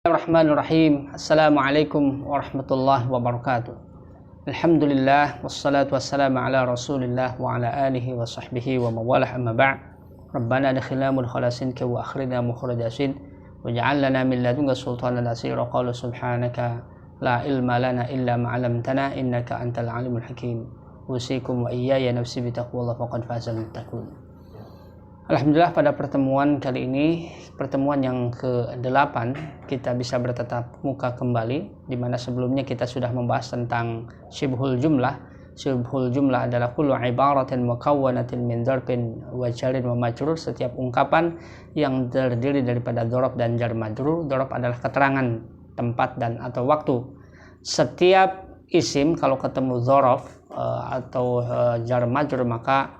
Bismillahirrahmanirrahim. Assalamualaikum warahmatullahi wabarakatuh. Alhamdulillah wassalatu wassalamu ala Rasulillah wa ala alihi wa sahbihi wa mawalah amma ba'd. Rabbana adkhilna mudkhala sinka wa akhrina mukhraja sin waj'al lana min ladunka sultanan nasira. Qala subhanaka la ilma lana illa ma 'allamtana innaka antal alimul hakim. Usikum wa iyaya nafsi bi taqwallah faqad fazal muttaqun. Alhamdulillah, pada pertemuan kali ini, pertemuan yang ke-8, kita bisa bertatap muka kembali, di mana sebelumnya kita sudah membahas tentang syibhul jumlah. Syibhul jumlah adalah kullu ibaratin mukawwanatin min dzarfin wa jarin wa majrur, setiap ungkapan yang terdiri daripada dzaraf dan jar majrur. Dzaraf adalah keterangan tempat dan atau waktu. Setiap isim kalau ketemu dzaraf atau jar majrur, maka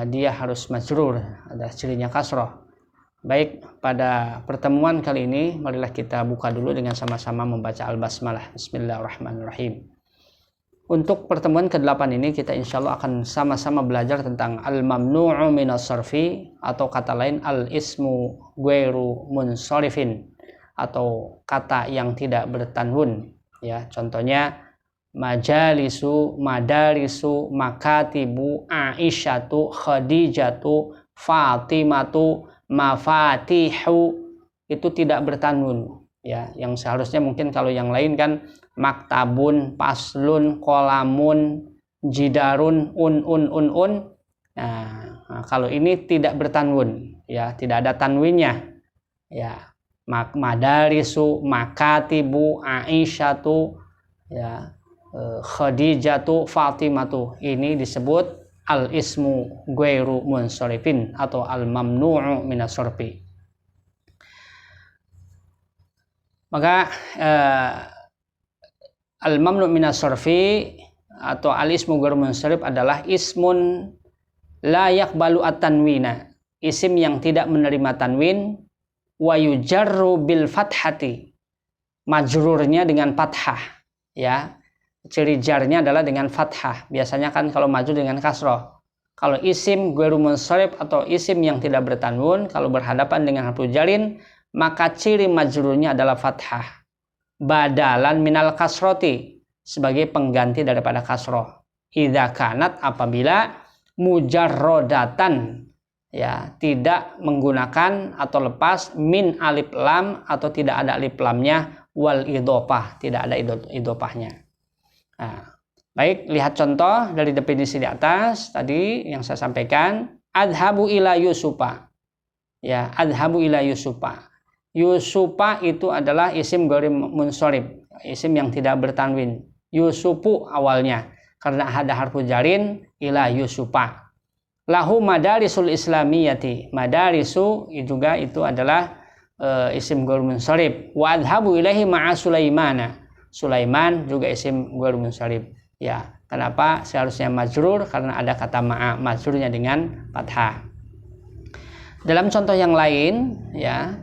dia harus majrur, ada cirinya kasroh. Baik, pada pertemuan kali ini marilah kita buka dulu dengan sama-sama membaca al-basmalah. Bismillahirrahmanirrahim. Untuk pertemuan ke-8 ini kita insyaallah akan sama-sama belajar tentang al-mamnu'u minas sarfi, atau kata lain al-ismu ghairu munsharifin, atau kata yang tidak bertanwin, ya. Contohnya majalisu, madarisu, makatibu, aisyatu, khadijatu, fatimatu, mafatihu, itu tidak bertanwin, ya. Yang seharusnya mungkin kalau yang lain kan maktabun, paslun, kolamun, jidarun, un. Nah, kalau ini tidak bertanwin, ya, tidak ada tanwinnya, ya. Madarisu, makatibu, aisyatu, ya, khadijatu, fatimatu, ini disebut al-ismu ghairu munsharifin atau al-mamnu'u minas sarfi. Maka al-mamnu' minas sarfi atau al-ismu ghairu munsharif adalah ismun la yaqbalu at-tanwina, isim yang tidak menerima tanwin, wa yujarru bil fathati, majrurnya dengan fathah, ya. Ciri jarnya adalah dengan fathah. Biasanya kan kalau majrur dengan kasroh. Kalau isim ghairu munsharif atau isim yang tidak bertanwin, kalau berhadapan dengan harfu jarin, maka ciri majrurnya adalah fathah. Badalan minal kasroti, sebagai pengganti daripada kasroh. Idza kanat, apabila mujarrodatan, ya, tidak menggunakan atau lepas min alif lam, atau tidak ada alif lamnya, wal idhofah, tidak ada idhofahnya. Nah, baik, lihat contoh dari definisi di atas tadi yang saya sampaikan. Adhabu ila Yusufa, ya, adhabu ila Yusufa. Yusufa itu adalah isim ghairu munsharif, isim yang tidak bertanwin. Yusufu awalnya, karena ada harfu jarin, ila Yusufa. Lahu madarisul islamiyati, madarisu juga itu adalah isim ghairu munsharif. Wa adhabu ilaihi ma'a Sulaimana, Sulaiman juga isim ghairu munsharif, ya. Kenapa seharusnya majrur? Karena ada kata ma'a, majrurnya dengan fathah. Dalam contoh yang lain, ya,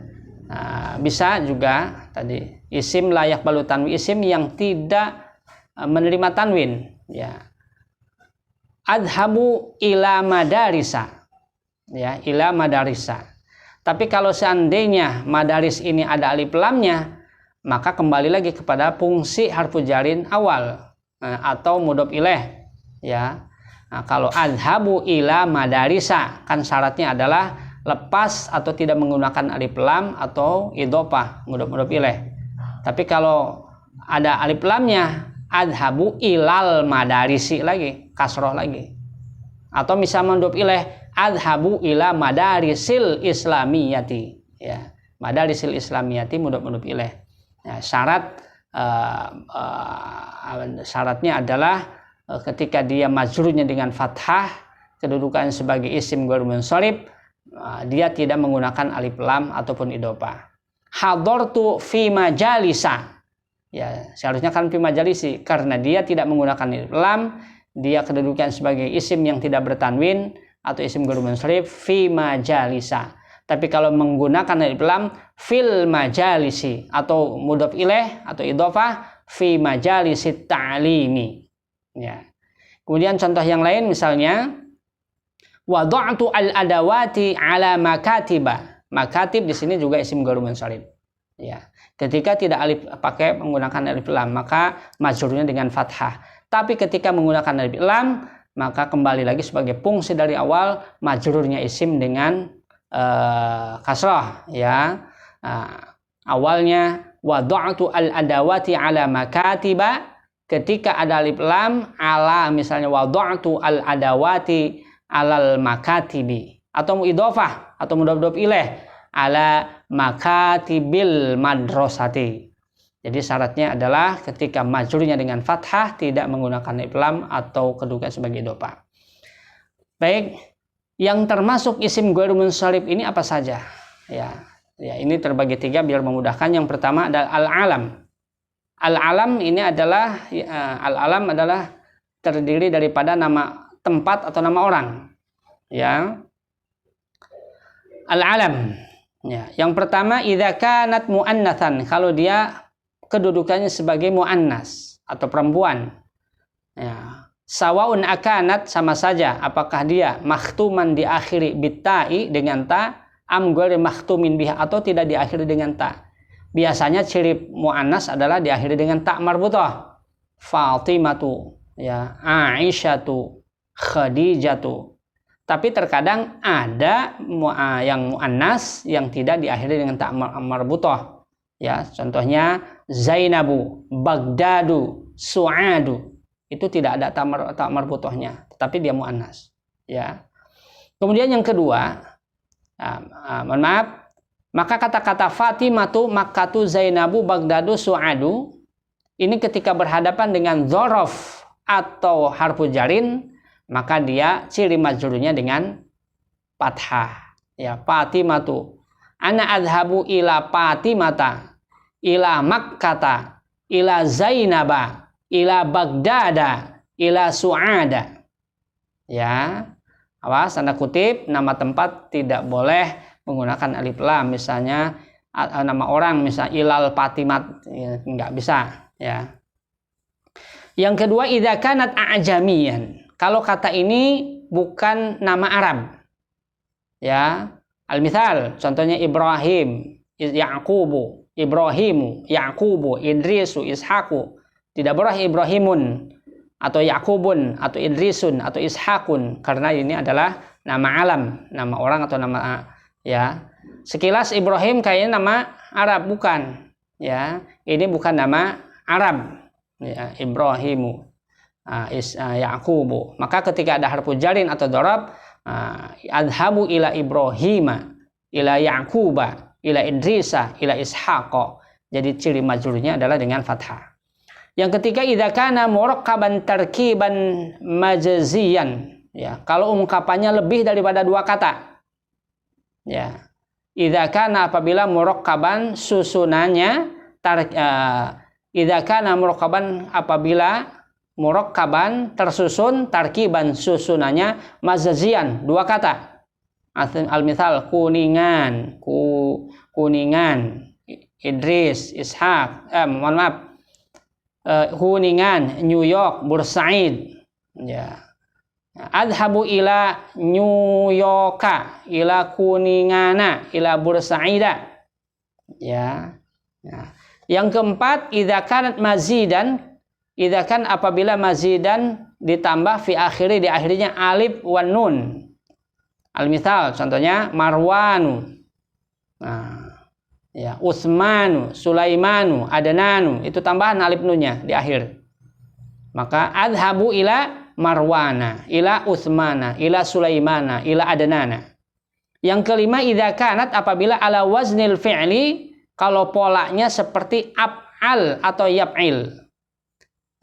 bisa juga tadi isim layak balu tanwin, isim yang tidak menerima tanwin, ya. Adhabu ila madarisa, ya, ila madarisa. Tapi kalau seandainya madaris ini ada alif lamnya, maka kembali lagi kepada fungsi harfu jarin awal atau mudhof ilaih, ya. Nah, kalau adhabu ila madarisa, kan syaratnya adalah lepas atau tidak menggunakan alif lam atau idhofah, mudhof ilaih. Tapi kalau ada alif lamnya, adhabu ilal madarisi lagi, kasroh lagi. Atau misalnya mudhof ilaih, adhabu ila madarisil islamiyati, ya. Madarisil islamiyati mudhof ilaih. Ya, syaratnya adalah ketika dia majrurnya dengan fathah, kedudukan sebagai isim ghairu munsharif, dia tidak menggunakan alif lam ataupun idhofah. Hadartu fi majalisa, ya, seharusnya kan fi majalisi, karena dia tidak menggunakan alif lam, dia kedudukan sebagai isim yang tidak bertanwin atau isim ghairu munsharif fi majalisa. Tapi kalau menggunakan alif lam, fil majalisi, atau mudhof ilaih atau idhofah fi majalisi ta'limi, ya. Kemudian contoh yang lain misalnya wada'tu al adawati ala makatiba. Makatib di sini juga isim ghairu munsharif. Ya, ketika tidak pakai menggunakan alif lam, maka majrurnya dengan fathah. Tapi ketika menggunakan alif lam, maka kembali lagi sebagai fungsi dari awal, majrurnya isim dengan kasrah, ya. Awalnya wada'tu al-adawati ala makatiba, ketika ada alif lam, ala, misalnya wada'tu al-adawati alal makatibi, atau idhofah atau mudhaf ilaih ala makatibil madrasati. Jadi syaratnya adalah ketika majrurnya dengan fathah, tidak menggunakan alif lam atau kedudukan sebagai idhofah. Baik, yang termasuk isim ghairu munsharif ini apa saja? Ya, ini terbagi 3 biar memudahkan. Yang pertama adalah al-alam. Al-alam ini adalah al-alam adalah terdiri daripada nama tempat atau nama orang. Ya. Al-alam. Ya, yang pertama idza kanat muannatsan, kalau dia kedudukannya sebagai muannas atau perempuan. Ya. Sawaun akanat, sama saja apakah dia makhtuman diakhiri bitai dengan ta, am ghairu makhtumin biha, atau tidak diakhiri dengan ta. Biasanya ciri muannas adalah diakhiri dengan ta marbutah. Fatimatu, ya, Aisyatu, Khadijatu. Tapi terkadang ada yang muannas yang tidak diakhiri dengan ta marbutah. Ya, contohnya Zainabu, Bagdadu, Su'adu. Itu tidak ada ta marbutahnya, tetapi dia muannas. Ya. Kemudian yang kedua, mohon maaf, maka kata-kata Fatimatu, Makkatu, Zainabu, Bagdadu, Su'adu ini ketika berhadapan dengan dzaraf atau harfu jarin, maka dia ciri majrurnya dengan fathah. Ya, Fatimatu, ana adhabu ila Fatimata, ila Makkata, ila Zainaba, ila Bagdada, ila Su'ada. Ya, awas, tanda kutip, nama tempat tidak boleh menggunakan alif lam. Misalnya nama orang, misalnya ilal Fatimat, ya, nggak bisa. Ya. Yang kedua, idza kanat a'jamiyan, kalau kata ini bukan nama Arab. Ya, al-mithal, contohnya Ibrahim, Yaqubu, Ibrahimu, Yaqubu, Idrisu, Ishaqu. Tidak boleh Ibrahimun atau Yaqubun atau Idrisun atau Ishaqun, karena ini adalah nama alam, nama orang atau nama, ya. Sekilas Ibrahim kayaknya nama Arab, bukan. Ya, ini bukan nama Arab. Ya, Ibrahimu, Yaqubu. Maka ketika ada harfu jarin atau dzarab, adhabu ila Ibrahima, ila Yaquba, ila Idrisa, ila Ishaqa. Jadi ciri majrurnya adalah dengan fathah. Yang ketiga, idza kana murakkaban tarkiban majaziyan, ya, kalau ungkapannya lebih daripada 2 kata. Ya. Idza kana, apabila murakkaban susunannya idza kana murakkaban, apabila murakkaban tersusun, tarkiban susunannya, majaziyan 2 kata. Al-mithal kuningan, kuningan, Idris, Ishaq, mohon maaf, Kuningan, New York, Bursaid. Ya. Adhabu ila New Yorka, ila Kuningana, ila Bursaida. Ya. Ya. Yang keempat, idza kanat mazidan, idza kan apabila mazidan ditambah fi akhiri, di akhirnya alif wan nun. Al-mithal, contohnya Marwanu. Nah, ya, Utsmanu, Sulaimanu, Adnanu, itu tambahan alif nunnya di akhir. Maka adhabu ila Marwana, ila Utsmana, ila Sulaimana, ila Adnana. Yang kelima, idza kanat, apabila ala waznil fi'li, kalau polanya seperti af'al atau yaf'il.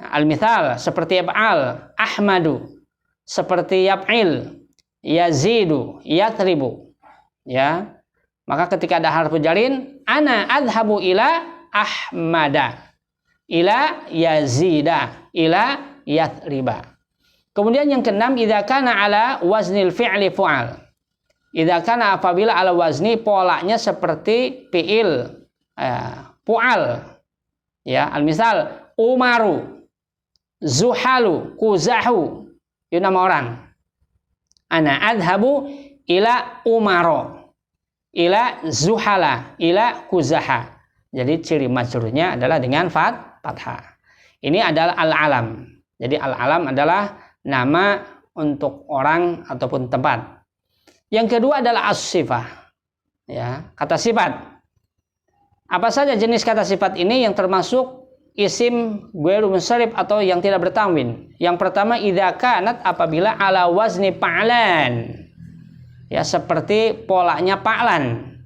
Al-mithal, seperti af'al, Ahmadu, seperti yaf'il, Yazidu, Yathribu. Ya. Maka ketika ada harfu jarin, ana adhabu ila Ahmada, ila Yazida, ila Yathriba. Kemudian yang keenam, idza kana ala waznil fi'li fu'al. Idza kana, apabila ala wazni polanya seperti fi'il, fu'al. Ya, al-misal Umaru, Zuhalu, Kuzahu, itu nama orang. Ana adhabu ila Umaro, ila Zuhala, ila Kuzaha. Jadi ciri majrurnya adalah dengan fathah. Ini adalah al-alam. Jadi al-alam adalah nama untuk orang ataupun tempat. Yang kedua adalah as-sifah. Ya, kata sifat. Apa saja jenis kata sifat ini yang termasuk isim ghairu munsharif atau yang tidak bertanwin? Yang pertama idza kanat, apabila ala wazni fa'lan. Ya, seperti polanya fa'lan.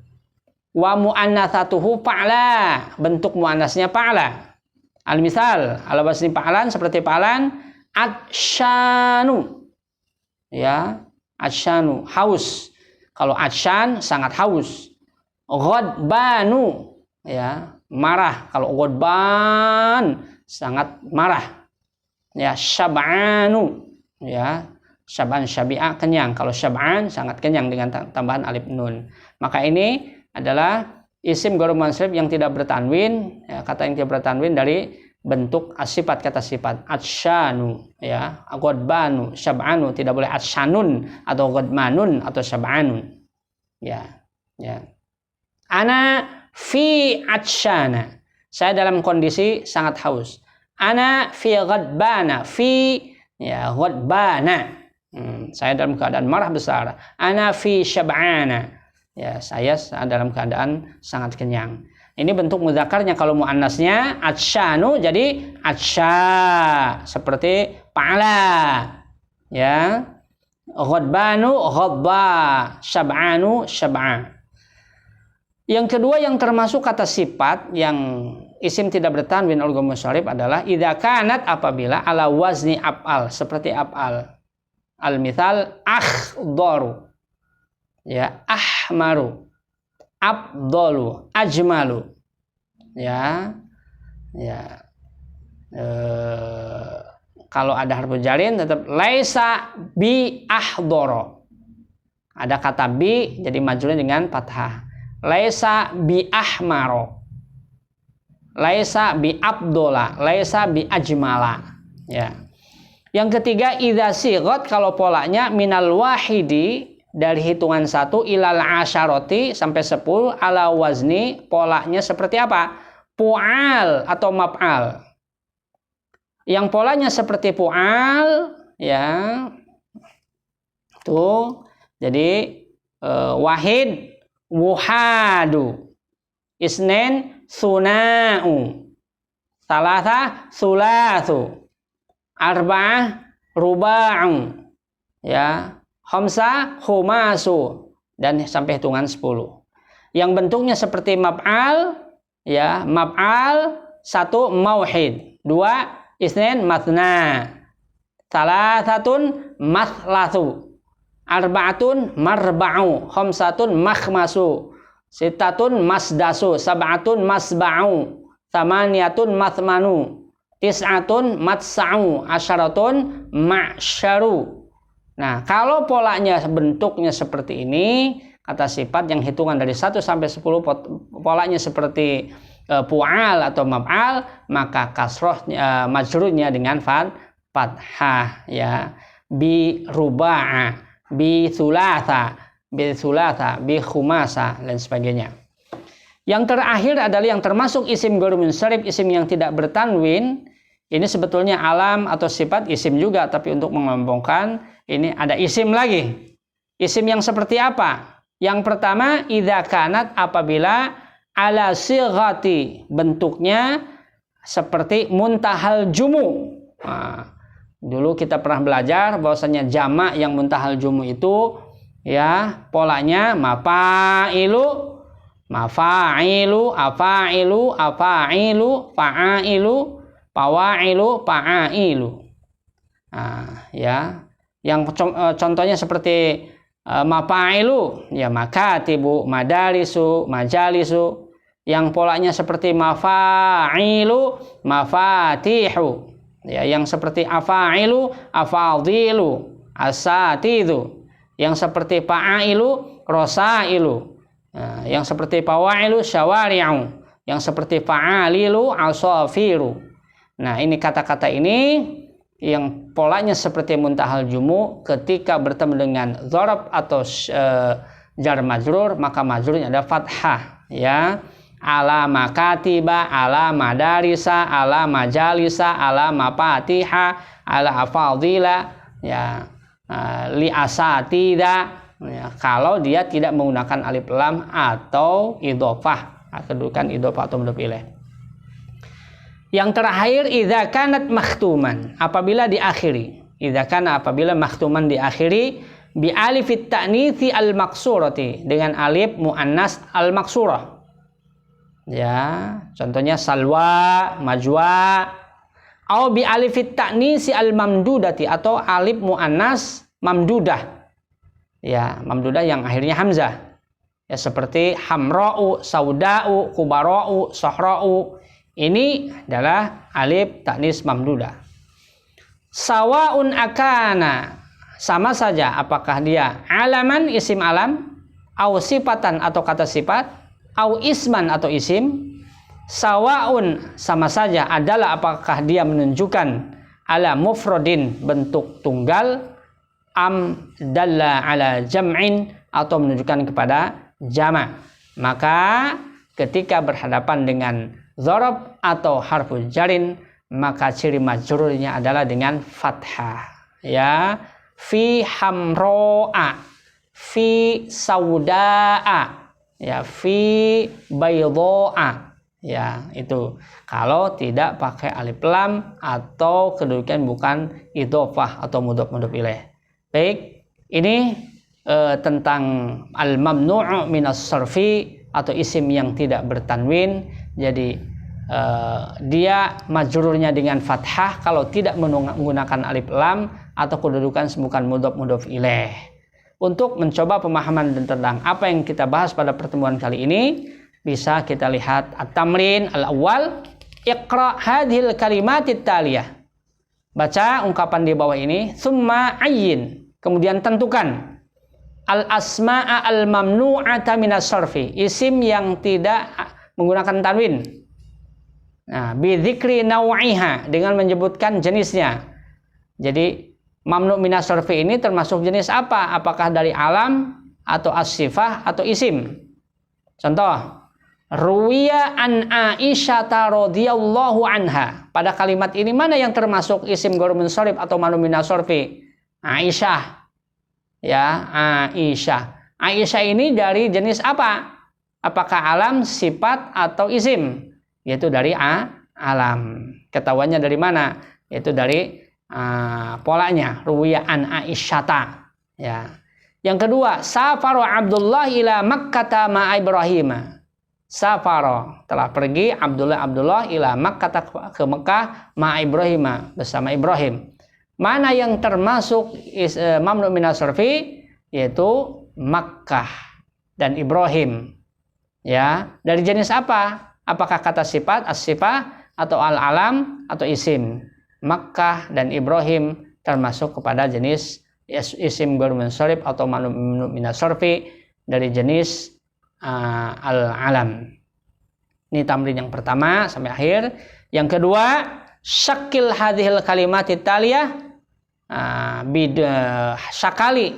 Wa muannatsatuhu fa'la, bentuk muannasnya fa'la. Al-misal ala wazni fa'lan, seperti fa'lan atsyanu. Ya, atsyanu, haus. Kalau atsyan sangat haus. Ghadbanu, ya, marah. Kalau ghadban sangat marah. Ya, syab'anu, ya, syab'an syabi'a, kenyang. Kalau syab'an sangat kenyang dengan tambahan alif nun. Maka ini adalah isim ghairu munsharif yang tidak bertanwin, ya, kata yang tidak bertanwin dari bentuk sifat, kata sifat. Atsyanu, ya, ghadbanu, syab'anu, tidak boleh atsyanun atau ghadmanun atau syab'anun. Ya, ya. Ana fi atsyana, saya dalam kondisi sangat haus. Ana fi ghadbana, fi, ya, ghadbana, saya dalam keadaan marah besar. Ana fi syab'ana, ya, saya dalam keadaan sangat kenyang. Ini bentuk mudzakarnya. Kalau muannasnya atsyanu, jadi atsya, seperti pa'ala, ya. Ghadbanu ghadba, syab'anu syab'a. Yang kedua yang termasuk kata sifat yang isim tidak bertanwin oleh ghairu munsharif adalah idza kanat, apabila ala wazni af'al, seperti af'al. Al-mithal akhdaru, ya, ahmaru, afdalu, ajmalu, ya, ya. Kalau ada harfu jarin tetap laisa bi ahdoro. Ada kata bi, jadi majrurnya dengan fathah. Laisa bi ahmaro, laisa bi abdola, laisa bi ajmala. Ya. Yang ketiga idza sighat, kalau polanya minal wahidi, dari hitungan 1 ilal asyaroti, sampai 10, ala wazni, polanya seperti apa? Pu'al atau maf'al. Yang polanya seperti pu'al, ya, tuh, jadi wahid wuhadu, isnen suna'u, salatha sulathu, arba'ah ruba'u, ya, khamsa khumasu, dan sampai hitungan 10. Yang bentuknya seperti maf'al, ya, maf'al 1 mauhid, 2 isnen mathna, salasatun mathlatu, arba'atun marba'u, khamsatun makhmasu, sittatun masdasu, sab'atun masba'u, thamaniyatun mathmanu, tis'atun matsa'u, asyaratun ma'syaru. Nah, kalau polanya bentuknya seperti ini, kata sifat yang hitungan dari 1 sampai 10 polanya seperti pu'al atau maf'al, maka kasrohnya, majrurnya dengan fathah, ya, bi ruba'a, bi thulatha, bi khumasa, dan sebagainya. Yang terakhir adalah yang termasuk isim ghairu munsharif, isim yang tidak bertanwin. Ini sebetulnya alam atau sifat, isim juga, tapi untuk mengelompokkan ini ada isim lagi. Isim yang seperti apa? Yang pertama idza kanat, apabila ala sighati, bentuknya seperti muntahal jumu. Nah, dulu kita pernah belajar bahwasanya jamak yang muntahal jumu itu, ya, polanya mafailu, mafa'ilu, afa'ilu, afa'ilu, fa'ailu, pawailu, pa'ailu. Nah, ya, yang contohnya seperti mafailu, ya, makatibu, madarisu, majalisu. Yang polanya seperti mafa'ilu, mafatihu, ya, yang seperti afailu, afadilu, asatidu. Yang seperti fa'ailu, rosailu. Nah, yang seperti fawailu, syawari'u. Yang seperti fa'alilu, asafiru. Nah, ini kata-kata ini yang polanya seperti muntahal jumu, ketika bertemu dengan dzaraf atau jar majrur, maka majrurnya ada fathah, ya. ala makatiba, ala madarisa, ala majalisa, ala mapatiha, ala afadila, ya, li asatida, ya, kalau dia tidak menggunakan alif lam atau idhofah, kedudukan idhofah atau mudhof ilaih. Yang terakhir, idza kanat makhtuman, apabila diakhiri, idza kana, apabila makhtuman diakhiri bi alifit ta'nitsi al maksurati, dengan alif muannas al maksurah. Ya, contohnya salwa, majwa, au bi alifit ta'nitsi al mamdudati, atau alif muannas mamdudah. Ya, mamdudah yang akhirnya hamzah. Ya, seperti hamra'u, sauda'u, kubara'u, sohra'u. Ini adalah alif ta'nis mamdudah. Sawaun akana, sama saja apakah dia alaman, isim alam, au sifatan atau kata sifat, au isman atau isim. Sawaun, sama saja adalah apakah dia menunjukkan ala mufradin, bentuk tunggal, am dalla ala jam'in, atau menunjukkan kepada jama'. Maka ketika berhadapan dengan dzarab atau harfu jarin, maka ciri majrurnya adalah dengan fathah. Ya, fi hamro'a, fi sauda'a, ya, fi baydo'a. Ya, itu kalau tidak pakai alif lam atau kedudukan bukan idhofah atau mudhof ilaih. Baik, ini tentang al-mamnu' minas sarfi atau isim yang tidak bertanwin. Jadi dia majrurnya dengan fathah kalau tidak menggunakan alif lam atau kedudukan bukan mudhof ilaih. Untuk mencoba pemahaman tentang apa yang kita bahas pada pertemuan kali ini, bisa kita lihat at-tamrin al-awwal, iqra hadhil kalimatit taliyah. Baca ungkapan di bawah ini, summa ayyin, kemudian tentukan al-asma'a al-mamnu'ata minas sarfi, isim yang tidak menggunakan tanwin. Nah, bi dzikri naw'iha, dengan menyebutkan jenisnya. Jadi mamnu' minas sarfi ini termasuk jenis apa? Apakah dari alam atau as-sifah atau isim? Contoh, ruwiya an Aisyah radhiyallahu anha. Pada kalimat ini mana yang termasuk isim ghair munsharif atau mamnu' minas sarfi? Aisyah. Ya, Aisyah. Aisyah ini dari jenis apa? Apakah alam, sifat atau isim? Yaitu dari alam. Ketahuannya dari mana? Yaitu dari polanya, ruwiya an Aisyata. Ya. Yang kedua, safara Abdullah ila Makkah ma Ibrahim. Safara, telah pergi Abdullah ila Makkah, ke Mekah, ma Ibrahim, bersama Ibrahim. Mana yang termasuk mamnu' minas sarfi? Yaitu Makkah dan Ibrahim. Ya, dari jenis apa? Apakah kata sifat, as-sifah, atau al-alam, atau isim? Makkah dan Ibrahim termasuk kepada jenis isim ghair munsharif atau mamnu' minas sarfi dari jenis al-alam. Ini tamrin yang pertama sampai akhir. Yang kedua, syakil hadhil kalimatit taliyah, syakali,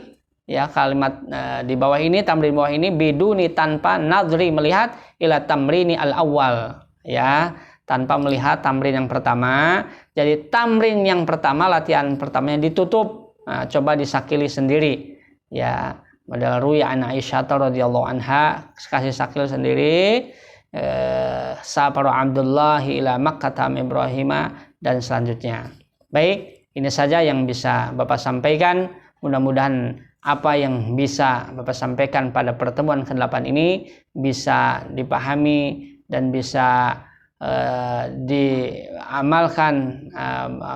ya, kalimat di bawah ini, tamrin bawah ini, biduni, tanpa, nadri, melihat, ila tamrini al-awwal, ya, tanpa melihat tamrin yang pertama. Jadi tamrin yang pertama, latihan pertamanya ditutup. Coba disakili sendiri, ya. Modal ruya an Aisyah radhiyallahu anha, kasih sakil sendiri. Safara Abdullah ila Makkah Ibrahim, dan selanjutnya. Baik, ini saja yang bisa Bapak sampaikan. Mudah-mudahan apa yang bisa Bapak sampaikan pada pertemuan ke-8 ini bisa dipahami dan bisa diamalkan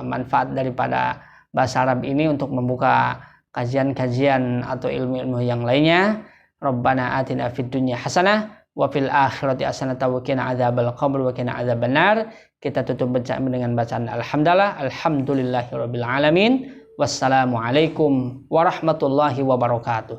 manfaat daripada bahasa Arab ini untuk membuka kajian-kajian atau ilmu-ilmu yang lainnya. Rabbana atina fid dunya hasanah wa fil akhirati hasanah wa qina adzabal qabr wa qina adzabannar. Kita tutup dengan bacaan alhamdulillah, alhamdulillahirabbil alamin. Wassalamualaikum warahmatullahi wabarakatuh.